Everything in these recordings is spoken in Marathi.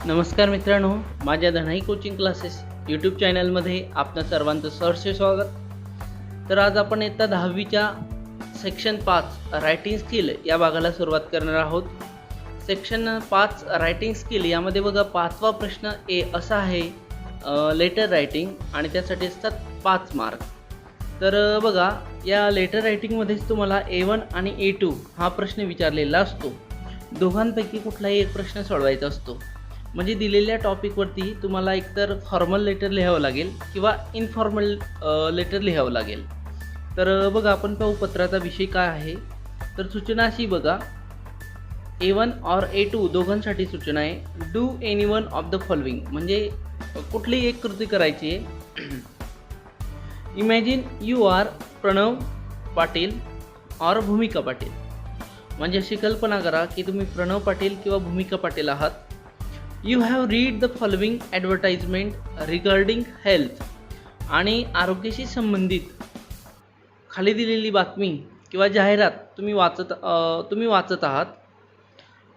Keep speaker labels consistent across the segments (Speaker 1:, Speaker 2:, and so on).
Speaker 1: नमस्कार मित्रांनो, माझ्या धनाई कोचिंग क्लासेस यूट्यूब चॅनलमध्ये आपणा सर्वांचं सहर्ष स्वागत। तर आज आपण इयत्ता 10वीच्या सेक्शन 5 रायटिंग स्किल या भागाला सुरुवात करणार आहोत। सेक्शन 5 रायटिंग स्किल यामध्ये बघा पाचवा प्रश्न ए असा आहे, लेटर रायटिंग, आणि त्यासाठी असतात 5 मार्क। तर बघा या लेटर रायटिंगमध्येच तुम्हाला A1 आणि A2 हा प्रश्न विचारलेला असतो। दोघांपैकी कुठलाही एक प्रश्न सोडवायचा असतो। म्हणजे दिलेल्या टॉपिकवरती तुम्हाला एकतर फॉर्मल लेटर लिहावं लागेल किंवा इनफॉर्मल लेटर लिहावं लागेल। तर बघा आपण पाहू पत्राचा विषय काय आहे। तर सूचना अशी बघा, A1 और A2 दोघांसाठी सूचना आहे, do any one of the following, म्हणजे कुठलीही एक कृती करायची आहे। Imagine you are Pranav Patil और भूमिका पाटील, म्हणजे अशी कल्पना करा की तुम्ही प्रणव पाटील किंवा भूमिका पाटील आहात। You have read the following advertisement regarding health, आणि आरोग्याशी संबंधित खाली दिलेली बातमी किंवा जाहिरात तुम्ही वाचत आहात।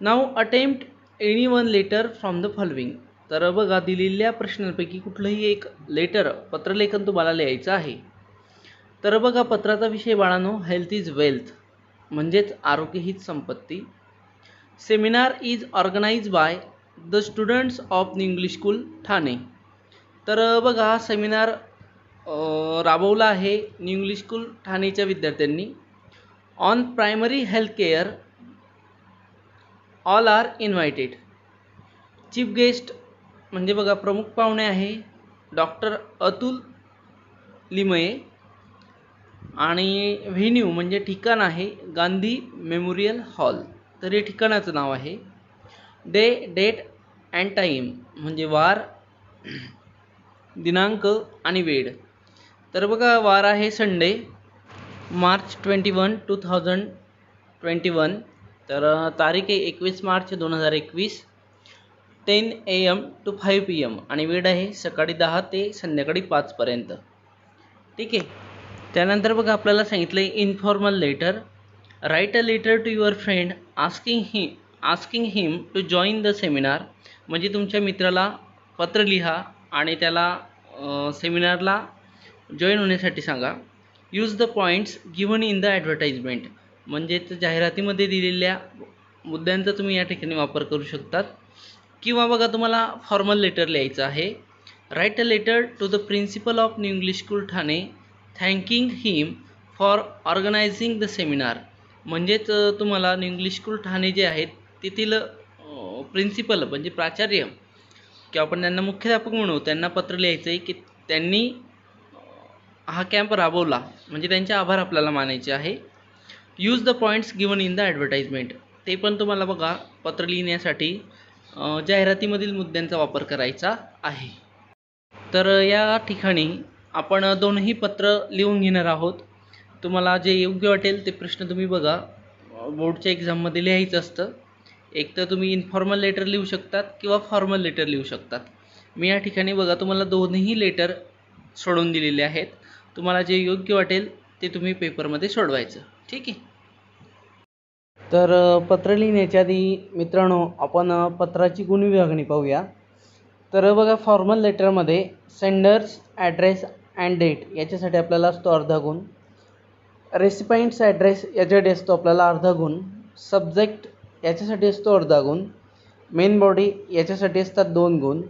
Speaker 1: Now attempt any one letter from the following, तर बघा दिलेल्या प्रश्नांपैकी कुठलंही एक लेटर पत्रलेखन तुम्हाला लिहायचं आहे। तर बघा पत्राचा विषय बाळांनो, हेल्थ इज वेल्थ, म्हणजेच आरोग्य हीच संपत्ती। Seminar is organise by the students of the English school Thane, तर बघा हा सेमिनार राबवला आहे न्यू इंग्लिश स्कूल ठाणेच्या विद्यार्थ्यांनी। On primary health care all are invited, chief guest म्हणजे बघा प्रमुख पाहुणे आहे डॉक्टर अतुल लिमये, आणि व्हेन्यू म्हणजे ठिकाण आहे गांधी मेमोरियल हॉल, तर हे ठिकाणाचं नाव आहे। डे, डेट अँड टाईम म्हणजे वार, दिनांक आणि वेळ, तर बघा वार आहे संडे, मार्च 21, 2021, तर तारीख आहे 21 मार्च 2021, 10 AM to 5 PM, आणि वेळ आहे सकाळी 10 ते संध्याकाळी 5 पर्यंत। ठीक आहे। त्यानंतर बघा आपल्याला सांगितलं आहे informal letter, write a letter to your friend asking him to join the seminar, म्हणजे तुमच्या मित्राला पत्र लिहा आणि त्याला सेमिनारला जॉईन होण्यासाठी सांगा। Use the points given in the advertisement, म्हणजेच जाहिरातीमध्ये दिलेल्या मुद्द्यांचा तुम्ही या ठिकाणी वापर करू शकतात। किंवा बघा तुम्हाला फॉर्मल लेटर लिहायचं आहे, write a letter to the principal of New English school Thane thanking him for organising the seminar, म्हणजेच तुम्हाला न्यू इंग्लिश स्कूल ठाणे जे आहेत तेथील प्रिन्सिपल म्हणजे प्राचार्य किंवा आपण त्यांना मुख्याध्यापक म्हणू, त्यांना पत्र लिहायचं आहे की त्यांनी हा कॅम्प राबवला, म्हणजे त्यांचे आभार आपल्याला मानायचे आहे। Use the points given in the advertisement, ते पण तुम्हाला बघा पत्र लिहिण्यासाठी जाहिरातीमधील मुद्द्यांचा वापर करायचा आहे। तर या ठिकाणी आपण दोनही पत्र लिहून घेणार आहोत। तुम्हाला जे योग्य वाटेल ते प्रश्न तुम्ही बघा बोर्डच्या एक्झाममध्ये लिहायचं असतं। एक तर तुम्ही इनफॉर्मल लेटर लिहू शकतात किंवा फॉर्मल लेटर लिहू शकतात। मी या ठिकाणी बघा तुम्हाला दोन्ही लेटर सोडवून दिलेले आहेत, तुम्हाला जे योग्य वाटेल ते तुम्ही पेपरमध्ये सोडवायचं। ठीक आहे। तर पत्र लिहिण्याच्या आधी मित्रांनो आपण पत्राची गुणविभागणी पाहूया। तर बघा फॉर्मल लेटरमध्ये सेंडर्स ॲड्रेस अँड डेट याच्यासाठी आपल्याला असतो अर्धा गुण, रेसिपाइंट्स ॲड्रेस याच्यासाठी असतो आपल्याला अर्धा गुण, सब्जेक्ट याच्यासाठी असतो अर्धा गुण, मेन बॉडी याच्यासाठी असतात 2 गुण,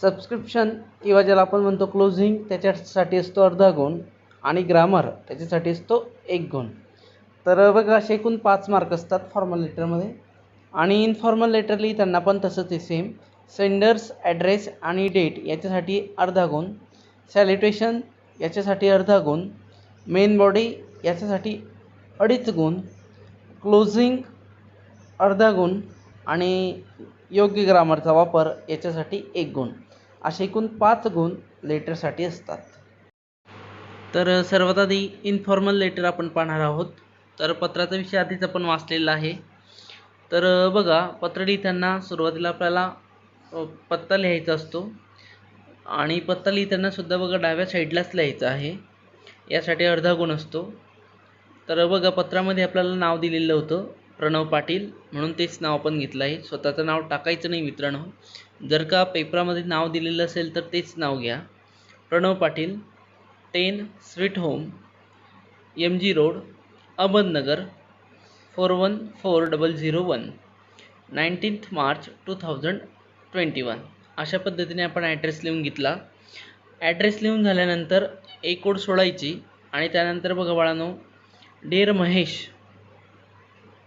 Speaker 1: सबस्क्रिप्शन किंवा ज्याला आपण म्हणतो क्लोजिंग त्याच्यासाठी असतो अर्धा गुण, आणि ग्रामर त्याच्यासाठी असतो 1 गुण। तर बघा असे एकूण 5 मार्क असतात फॉर्मल लेटरमध्ये। आणि इनफॉर्मल लेटर लिहिताना पण तसंच आहे सेम, सेंडर्स ॲड्रेस आणि डेट याच्यासाठी अर्धा गुण, सॅल्युटेशन याच्यासाठी अर्धा गुण, मेन बॉडी याच्यासाठी 2.5 गुण, क्लोजिंग अर्धा गुण, आणि योग्य ग्रामरचा वापर याच्यासाठी 1 गुण, असे एकूण 5 गुण लेटरसाठी असतात। तर सर्वात आधी इनफॉर्मल लेटर आपण पाहणार आहोत। तर पत्राचा विषय आधीच आपण वाचलेला आहे। तर बघा पत्र लिहिताना सुरुवातीला आपल्याला पत्ता लिहायचा असतो, आणि पत्ता लिहिताना सुद्धा बघा डाव्या साईडलाच लिहायचं आहे, यासाठी अर्धा गुण असतो। तर बघा पत्रामध्ये आपल्याला नाव दिलेलं होतं, प्रणव पाटील म्हणून तेच नाव आपण घेतलं आहे. स्वतःचं नाव टाकायचं नाही मित्रांनो. जर का पेपरामध्ये नाव दिलेलं असेल तर तेच नाव घ्या. Pranav Patil, 10 sweet home, MG road, Ahmednagar, 414001, 19 March 2021. अशा पद्धतीने आपण ॲड्रेस लिहून घेतला. ॲड्रेस लिहून झाल्यानंतर एक ओळ सोडायची आणि त्यानंतर बघा बाळांनो, डिअर महेश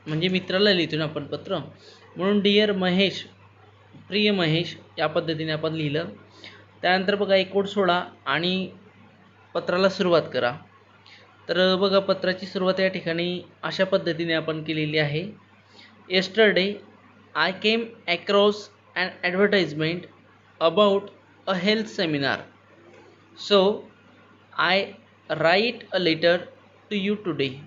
Speaker 1: म्हणजे मित्राला लिहितो ना आपण पत्र, म्हणून डिअर महेश, प्रिय महेश या पद्धतीने आपण लिहिलं. त्यानंतर बघा एक ओळ सोडा आणि पत्राला सुरुवात करा. तर बघा पत्राची सुरुवात या ठिकाणी अशा पद्धतीने आपण केलेली आहे. Yesterday I came across an advertisement about a health seminar, so I write a letter to you today.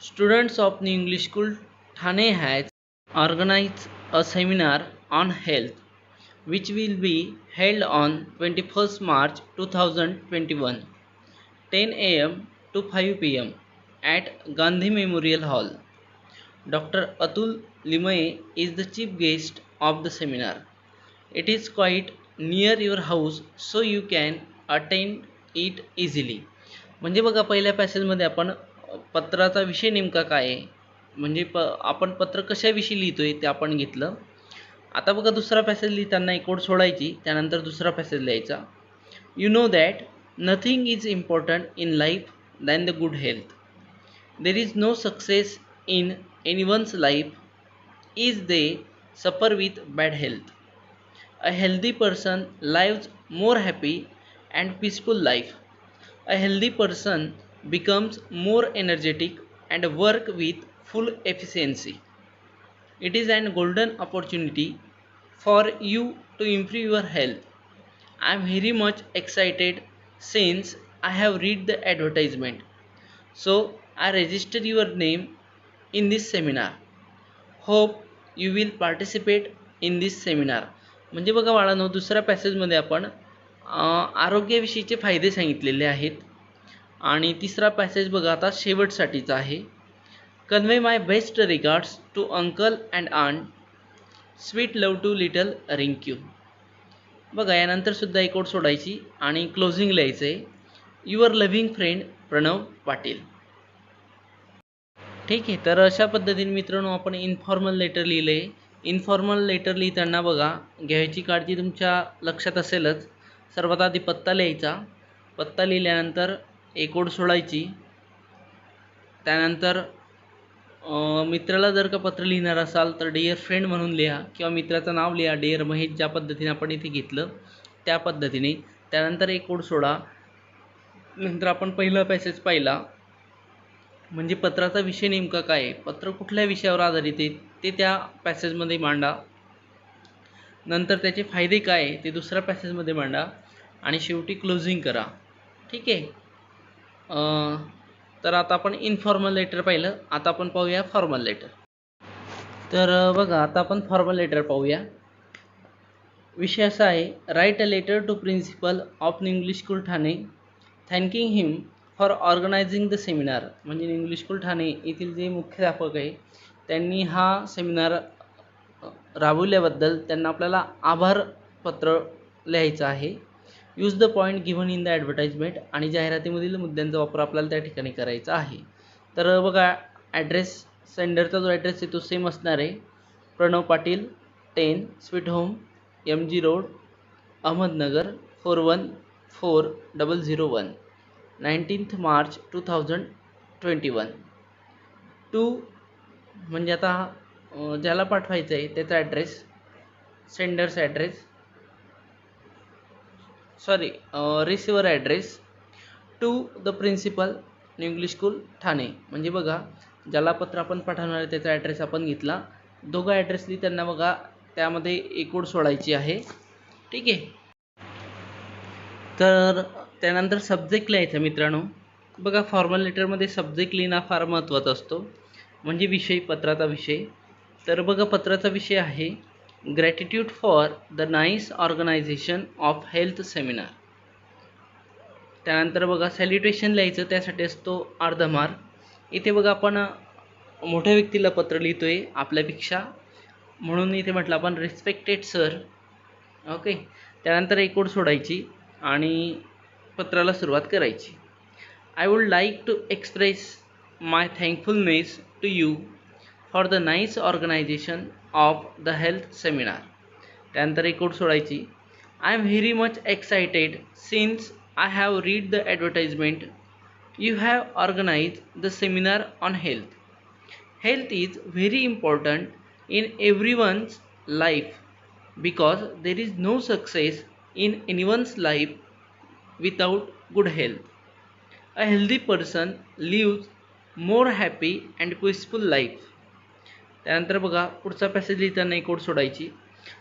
Speaker 1: Students of New English School Thane has organized a seminar on health which will be held on 21st March 2021, 10 a.m. to 5 p.m. at Gandhi Memorial Hall. Dr. Atul Limaye is the chief guest of the seminar. It is quite near your house, so you can attend it easily. म्हणजे बघा पहिल्या पॅसेजमध्ये आपण पत्राचा विषय नेमका काय आहे, म्हणजे आपण पत्र कशाविषयी लिहितोय ते आपण घेतलं. आता बघा दुसरा पॅसेज लिहिताना एक ओळ सोडायची, त्यानंतर दुसरा पॅसेज लिहायचा. You know that nothing is important in life than the good health. There is no success in anyone's life is they suffer with bad health. A healthy person lives more happy and peaceful life. A healthy person becomes more energetic and work with full efficiency. It is an golden opportunity for you to improve your health. I am very much excited since I have read the advertisement. So I register your name in this seminar. Hope you will participate in this seminar. म्हणजे बघा बाळांनो, दुसऱ्या पॅसेजमध्ये आपण आरोग्याविषयीचे फायदे सांगितलेले आहेत. आणि तिसरा पॅसेज बघा आता शेवटसाठीचा आहे. Convey my best regards to uncle and aunt, sweet love to little Rinku. बघा यानंतर सुद्धा एक ओळ सोडायची आणि क्लोजिंग लिहायचं आहे. Your loving friend Pranav Patil. ठीक आहे. तर अशा पद्धतीने मित्रांनो आपण इन्फॉर्मल लेटर लिहिले. इन्फॉर्मल लेटर लिहिताना बघा घ्यायची काळजी तुमच्या लक्षात असेलच. सर्वात आधी पत्ता लिहायचा. पत्ता लिहिल्यानंतर एक ओळ सोडायची. त्यानंतर मित्राला जर का पत्र लिहिणार असाल तर डिअर फ्रेंड म्हणून लिहा किंवा मित्राचं नाव लिहा. डिअर महेश ज्या पद्धतीने आपण इथे घेतलं त्या पद्धतीने. त्यानंतर एक ओळ सोडा. नंतर आपण पहिला पॅसेज पाहिला, म्हणजे पत्राचा विषय नेमका काय आहे, पत्र कुठल्या विषयावर आधारित आहे ते त्या पॅसेजमध्ये मांडा. नंतर त्याचे फायदे काय आहे ते दुसऱ्या पॅसेजमध्ये मांडा आणि शेवटी क्लोजिंग करा. ठीक आहे. तर आता आपण इन्फॉर्मल लेटर पाहिलं. आता आपण पाहूया फॉर्मल लेटर. तर बघा आता आपण फॉर्मल लेटर पाहूया. विषय असा आहे, write a letter to principal of English school Thane thanking him for organising the seminar. म्हणजे इंग्लिश स्कूल ठाणे येथील जे मुख्याध्यापक आहे त्यांनी हा सेमिनार राबवल्याबद्दल त्यांना आपल्याला आभार पत्र लिहायचं आहे. Use the point given in the advertisement. आणि जाहिरातीमधील मुद्द्यांचा वापर आपल्याला त्या ठिकाणी करायचा आहे. तर बघा ॲड्रेस, सेंडरचा जो ॲड्रेस आहे तो सेम असणार आहे. Pranav Patil, 10 sweet home, MG road, Ahmednagar, 414001, 19 March 2021. To म्हणजे आता ज्याला पाठवायचं आहे त्याचा address, sender's address, receiver address to the principal English school Thane. म्हणजे बघा ज्याला पत्र आपण पाठवणार आहे त्याचा ॲड्रेस आपण घेतला. दोघं ॲड्रेसली त्यांना बघा त्यामध्ये एक ओळ सोडायची आहे. ठीक आहे. तर त्यानंतर सब्जेक्ट लिहायचा मित्रांनो. बघा फॉर्मल लेटरमध्ये सब्जेक्ट लिहिणं फार महत्त्वाचा असतो, म्हणजे विषय, पत्राचा विषय. तर बघा पत्राचा विषय आहे gratitude for the nice organisation of health seminar. त्यानंतर बघा सॅल्युटेशन लिहायचं, त्यासाठी असतो अर्धा मार्क. इथे बघा आपण मोठ्या व्यक्तीला पत्र लिहितोय आपल्यापेक्षा, म्हणून इथे म्हटलं आपण रिस्पेक्टेड सर. ओके, त्यानंतर एक ओळ सोडायची आणि पत्राला सुरुवात करायची. I would like to express my thankfulness to you for the nice organization of the health seminar. त्यानंतर एक ओळ सोडायची. I am very much excited since I have read the advertisement you have organized the seminar on health. Health is very important in everyone's life because there is no success in anyone's life without good health. A healthy person lives more happy and peaceful life. त्यानंतर बघा पुढचा पॅसेज लिहिताना एक ओळ सोडायची.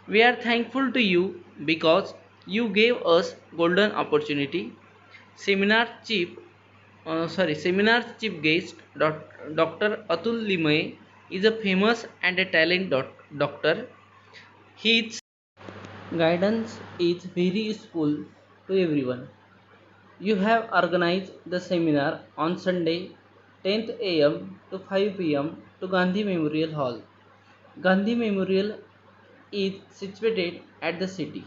Speaker 1: We are thankful to you because you gave us golden opportunity. Seminar chief guest doctor Atul Limaye is a famous and a talent doctor. His guidance is very useful to everyone. You have organized the seminar on Sunday 10th a.m. to 5 p.m. to Gandhi Memorial Hall. Gandhi Memorial is situated at the city,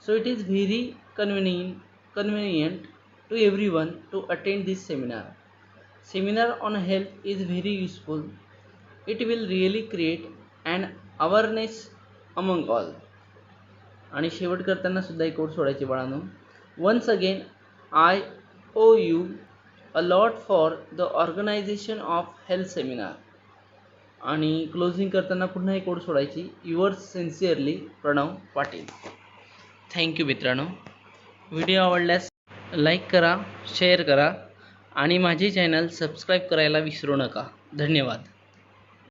Speaker 1: so it is very convenient to everyone to attend this seminar. Seminar on health is very useful. It will really create an awareness among all. आणि शेवट करताना सुद्धा एक ओळ सोडायची बाळांनो. Once again I owe you a lot for the organisation of health seminar. आणि क्लोजिंग करताना पुन्हा एक ओळ सोडायची. Yours sincerely Pranav Patil. Thank you मित्रांनो. व्हिडिओ आवडल्यास लाईक करा, शेअर करा आणि माझे चॅनल सबस्क्राईब करायला विसरू नका. धन्यवाद.